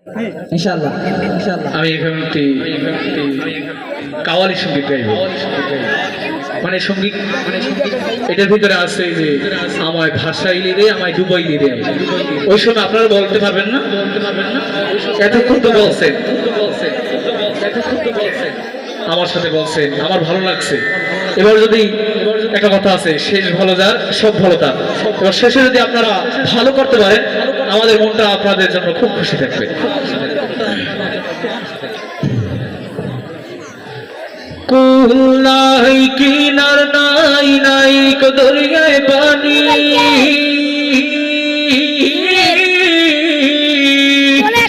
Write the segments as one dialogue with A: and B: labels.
A: ইনশাআল্লাহ ইনশাআল্লাহ
B: আমি এখানে একটি কাওয়ালি সঙ্গীত গাইব। মানে সঙ্গীত এটার ভিতরে আছে যে আমায় ভাষাইলি রে, আমায় ডুবাইলি রে। ওই সময় আপনারা বলতে পারবেন না, এতক্ষণ তো বলছেন, আমার সাথে বলছেন, আমার ভালো লাগছে। এবার যদি একটা কথা আছে, শেষ ভালো যার সব ভালো তার। এবার শেষে যদি আপনারা ভালো করতে পারেন, আমাদের মনটা আপনাদের জন্য খুব খুশি থাকবে। কুল নাই কিনার নাই নাই দরিয়ায় পানি,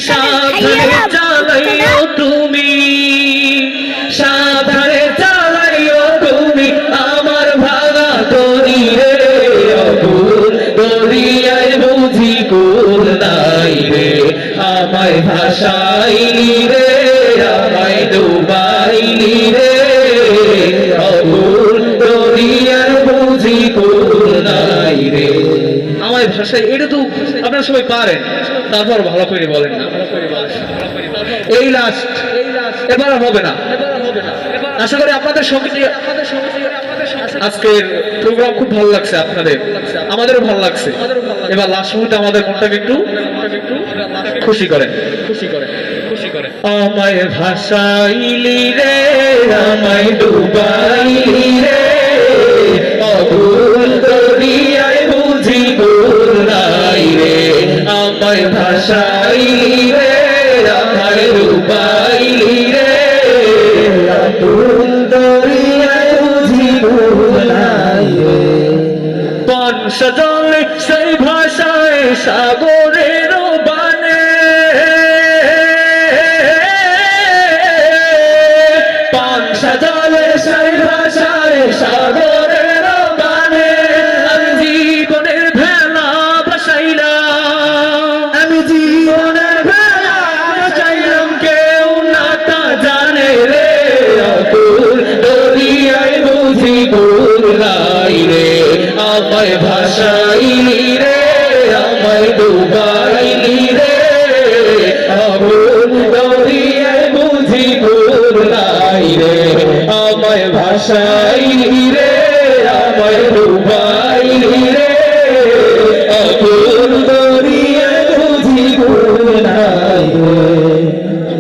B: সাবধানে চালাইও তুমি, সাবধানে চালাইও তুমি আমার ভাঙা তরি রে। অকুল দরিয়ায় বুঝি কুল নাই রে, আমায় ভাসাইলি রে, আমায় ডুবাইলি রে। অকুল দরিয়ার বুঝি কুল নাই রে। আমায় ভাষায় এটা তো আপনারা সবাই পারেন, তারপর ভালো করে বলেন না। এই লাস্ট, এবার হবে না। আশা করি আপনাদের সঙ্গে আজকের প্রোগ্রাম খুব ভালো লাগছে, আপনাদের আমাদেরও ভালো লাগছে। এবার লাস্ট মুহূর্তে আমাদের মনটাকে একটু খুশি করেন, খুশি করেন, খুশি করেন। আমায় ভাসাইলি রে, আমায় ডুবাইলি রে। অকুল দরিয়ায় বুঝি কুল নাই রে, আমায় ভাসাইলি রে, আমায় ডুবাইলি রে। অকুল দরিয়ায় বুঝি কুল নাই রে। পানসা জলে সেই ভাষায় সাগরের বানে, পানসা জলে সেই ভাষায় সাগরের বানে। আমি জীবনের ভেলা ভাসাইলাম, আমি জীবনের ভেলা ভাসাইলাম, কেউ না তা জানে রে। অকুল দরিয়ায় বুঝি কুল নাই রে, আমায় ভাসাইলি রে, আমায় ডুবাইলি রে। অকুল দরিয়ায় বুঝি কুল নাই রে, আমায় ভাসাইলি রে, আমায় ডুবাইলি রে। অকুল দরিয়ায় বুঝি কুল নাই রে।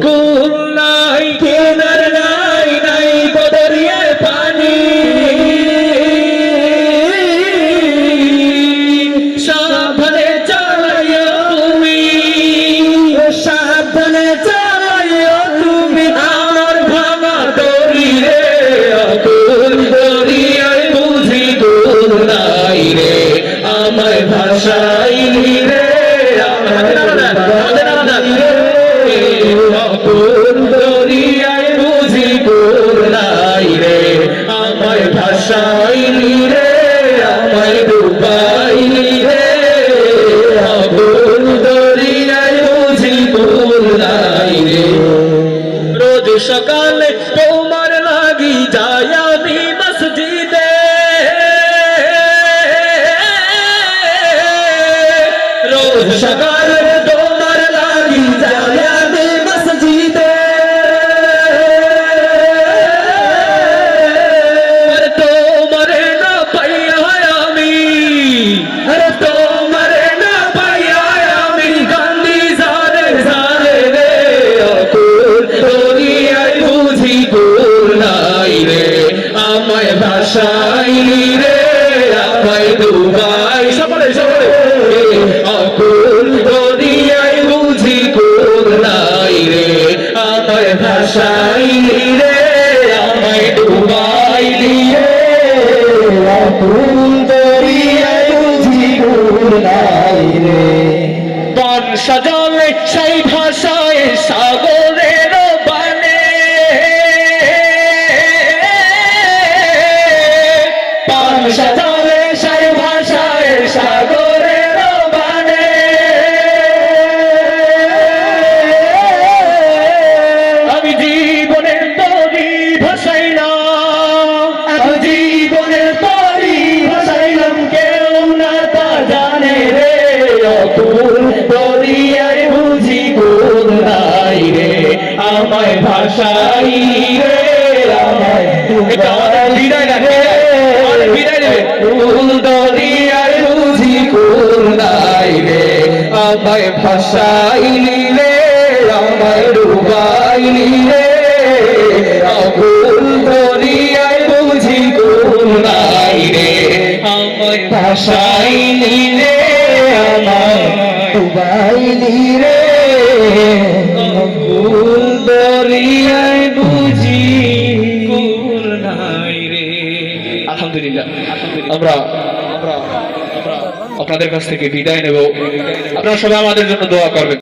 B: কুল নাই কিনার নাই নাই দরিয়ায় পানি, সাবধানে চালাইও তুমি, সাবধানে চালাইও তুমি আমার ভাঙা তরি রে। অকুল দরিয়ায় বুঝি কুল নাই রে, আমায় ভাসাইলি রে, আমায় ডুবাইলি রে। অকুল দরিয়ায় বুঝি কুল নাই রে, আমায় ভাসাইলি রে, আমায় ডুবাইলি রে। অকুল দরিয়ায় বুঝি কুল নাই রে। রোজ সকালে তোমার লাগি যাই আমি মসজিদে, রোজ সকালে তোমার লাগি যাই আমি মসজিদে। তোমারে না পাইয়া আমি, আরে তোমারে না পাইয়া আমি গান্ধী জারে জারে রে। অকুল দরিয়ায় বুঝি কুল নাই রে, আমায় ভাসাইলি রে, আমায় ডুবাই। সকলে সকলে। অকুল দরিয়ায় বুঝি কুল নাই রে, আমায় ভাসাইলি রে, আমায় ডুবাইলি রে। অকুল দরিয়ায় বুঝি কুল নাই রে। পানসা জলে সেই ভাষায় সাগরের বানে, পানসা জলে সেই ভাষায় সাগরের বানে। আমি জীবনের তরি ভাসাইলাম, আমি জীবনের তরি ভাসাইলাম, কেউ না তা জানে রে। অকুল দরিয়ায় বুঝি কুল আমায় ভাসাইলি রে আমায় ডুবাইলি রে আগুন দরিয়ায় বুঝি গুণ নাই রে আমায় ভাসাইলি রে আমায়
A: ডুবাইলি রে
B: আগুন দরিয়ায় বুঝি গুণ নাই রে। আলহামদুলিল্লাহ আমরা আপনাদের কাছ থেকে বিদায় নেব। আপনারা সবাই আমাদের জন্য দোয়া করবেন।